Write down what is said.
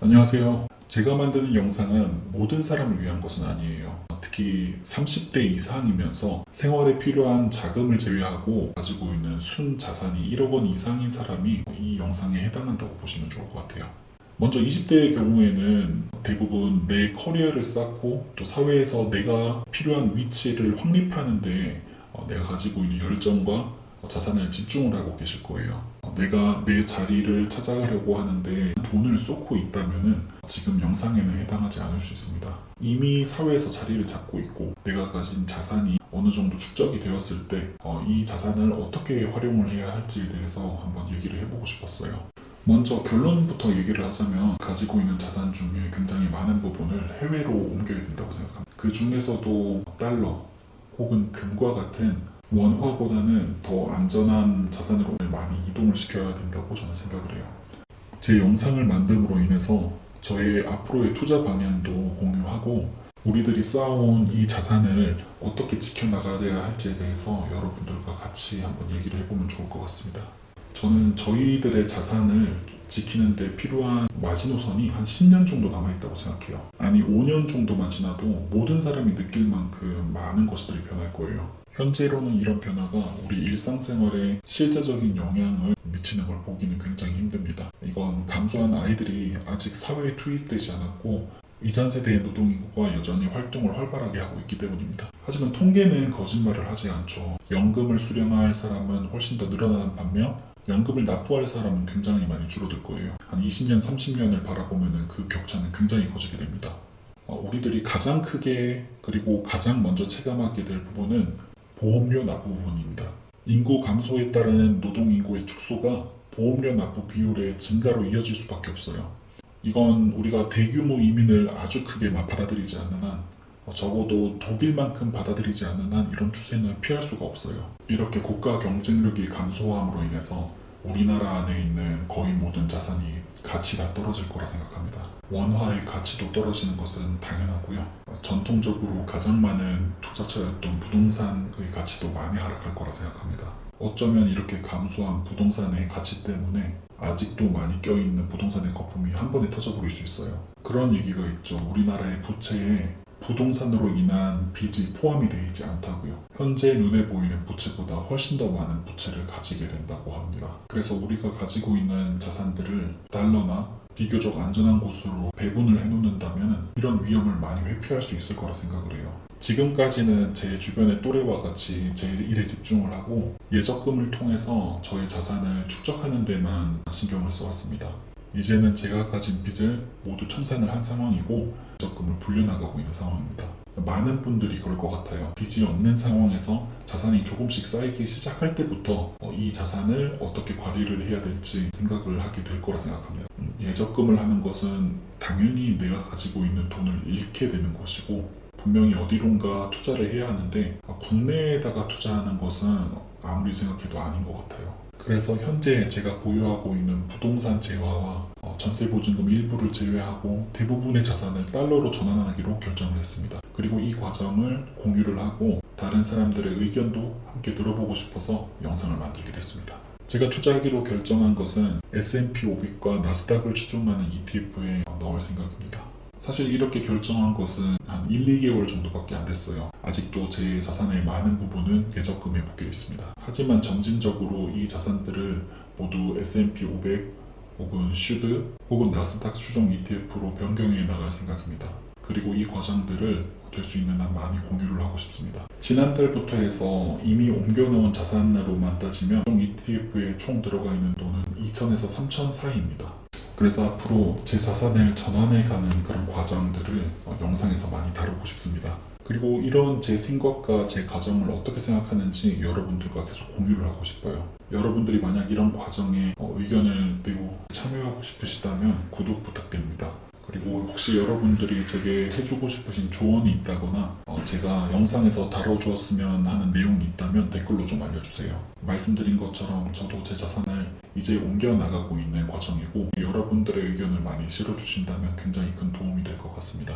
안녕하세요. 제가 만드는 영상은 모든 사람을 위한 것은 아니에요. 특히 30대 이상이면서 생활에 필요한 자금을 제외하고 가지고 있는 순 자산이 1억 원 이상인 사람이 이 영상에 해당한다고 보시면 좋을 것 같아요. 먼저 20대의 경우에는 대부분 내 커리어를 쌓고 또 사회에서 내가 필요한 위치를 확립하는데 내가 가지고 있는 열정과 자산을 집중을 하고 계실 거예요. 내가 내 자리를 찾아가려고 하는데 돈을 쏟고 있다면 지금 영상에는 해당하지 않을 수 있습니다. 이미 사회에서 자리를 잡고 있고 내가 가진 자산이 어느 정도 축적이 되었을 때 이 자산을 어떻게 활용을 해야 할지에 대해서 한번 얘기를 해보고 싶었어요. 먼저 결론부터 얘기를 하자면 가지고 있는 자산 중에 굉장히 많은 부분을 해외로 옮겨야 된다고 생각합니다. 그 중에서도 달러 혹은 금과 같은 원화보다는 더 안전한 자산으로 많이 이동을 시켜야 된다고 저는 생각을 해요. 제 영상을 만듦으로 인해서 저의 앞으로의 투자 방향도 공유하고 우리들이 쌓아온 이 자산을 어떻게 지켜나가야 할지에 대해서 여러분들과 같이 한번 얘기를 해보면 좋을 것 같습니다. 저는 저희들의 자산을 지키는데 필요한 마지노선이 한 10년 정도 남아있다고 생각해요. 아니 5년 정도만 지나도 모든 사람이 느낄 만큼 많은 것들이 변할 거예요. 현재로는 이런 변화가 우리 일상생활에 실제적인 영향을 미치는 걸 보기는 굉장히 힘듭니다. 이건 감소한 아이들이 아직 사회에 투입되지 않았고 이전 세대의 노동인구가 여전히 활동을 활발하게 하고 있기 때문입니다. 하지만 통계는 거짓말을 하지 않죠. 연금을 수령할 사람은 훨씬 더 늘어나는 반면 연금을 납부할 사람은 굉장히 많이 줄어들 거예요. 한 20년, 30년을 바라보면 그 격차는 굉장히 커지게 됩니다. 우리들이 가장 크게 그리고 가장 먼저 체감하게 될 부분은 보험료 납부 부분입니다. 인구 감소에 따르는 노동인구의 축소가 보험료 납부 비율의 증가로 이어질 수밖에 없어요. 이건 우리가 대규모 이민을 아주 크게 받아들이지 않는 한 적어도 독일만큼 받아들이지 않는 한 이런 추세는 피할 수가 없어요. 이렇게 국가 경쟁력이 감소함으로 인해서 우리나라 안에 있는 거의 모든 자산이 가치가 떨어질 거라 생각합니다. 원화의 가치도 떨어지는 것은 당연하고요. 전통적으로 가장 많은 투자처였던 부동산의 가치도 많이 하락할 거라 생각합니다. 어쩌면 이렇게 감소한 부동산의 가치 때문에 아직도 많이 껴있는 부동산의 거품이 한 번에 터져버릴 수 있어요. 그런 얘기가 있죠. 우리나라의 부채에 부동산으로 인한 빚이 포함이 되어 있지 않다고요. 현재 눈에 보이는 부채보다 훨씬 더 많은 부채를 가지게 된다고 합니다. 그래서 우리가 가지고 있는 자산들을 달러나 비교적 안전한 곳으로 배분을 해놓는다면 이런 위험을 많이 회피할 수 있을 거라 생각을 해요. 지금까지는 제 주변의 또래와 같이 제 일에 집중을 하고 예적금을 통해서 저의 자산을 축적하는 데만 신경을 써왔습니다. 이제는 제가 가진 빚을 모두 청산을 한 상황이고 예적금을 불려나가고 있는 상황입니다. 많은 분들이 그럴 것 같아요. 빚이 없는 상황에서 자산이 조금씩 쌓이기 시작할 때부터 이 자산을 어떻게 관리를 해야 될지 생각을 하게 될 거라 생각합니다. 예적금을 하는 것은 당연히 내가 가지고 있는 돈을 잃게 되는 것이고 분명히 어디론가 투자를 해야 하는데 국내에다가 투자하는 것은 아무리 생각해도 아닌 것 같아요. 그래서 현재 제가 보유하고 있는 부동산 재화와 전세보증금 일부를 제외하고 대부분의 자산을 달러로 전환하기로 결정을 했습니다. 그리고 이 과정을 공유를 하고 다른 사람들의 의견도 함께 들어보고 싶어서 영상을 만들게 됐습니다. 제가 투자하기로 결정한 것은 S&P 500과 나스닥을 추종하는 ETF에 넣을 생각입니다. 사실 이렇게 결정한 것은 한 1, 2개월 정도밖에 안 됐어요. 아직도 제 자산의 많은 부분은 예적금에 묶여 있습니다. 하지만 점진적으로 이 자산들을 모두 S&P 500 혹은 슈드 혹은 나스닥 추종 ETF로 변경해 나갈 생각입니다. 그리고 이 과정들을 될 수 있는 한 많이 공유를 하고 싶습니다. 지난달부터 해서 이미 옮겨놓은 자산으로만 따지면 총 ETF에 총 들어가 있는 돈은 2천에서 3천 사이입니다. 그래서 앞으로 제 자산을 전환해가는 그런 과정들을 영상에서 많이 다루고 싶습니다. 그리고 이런 제 생각과 제 과정을 어떻게 생각하는지 여러분들과 계속 공유를 하고 싶어요. 여러분들이 만약 이런 과정에 의견을 내고 참여하고 싶으시다면 구독 부탁드립니다. 그리고 혹시 여러분들이 제게 해주고 싶으신 조언이 있다거나 제가 영상에서 다뤄주었으면 하는 내용이 있다면 댓글로 좀 알려주세요. 말씀드린 것처럼 저도 제 자산을 이제 옮겨나가고 있는 과정이고 여러분들의 의견을 많이 실어주신다면 굉장히 큰 도움이 될 것 같습니다.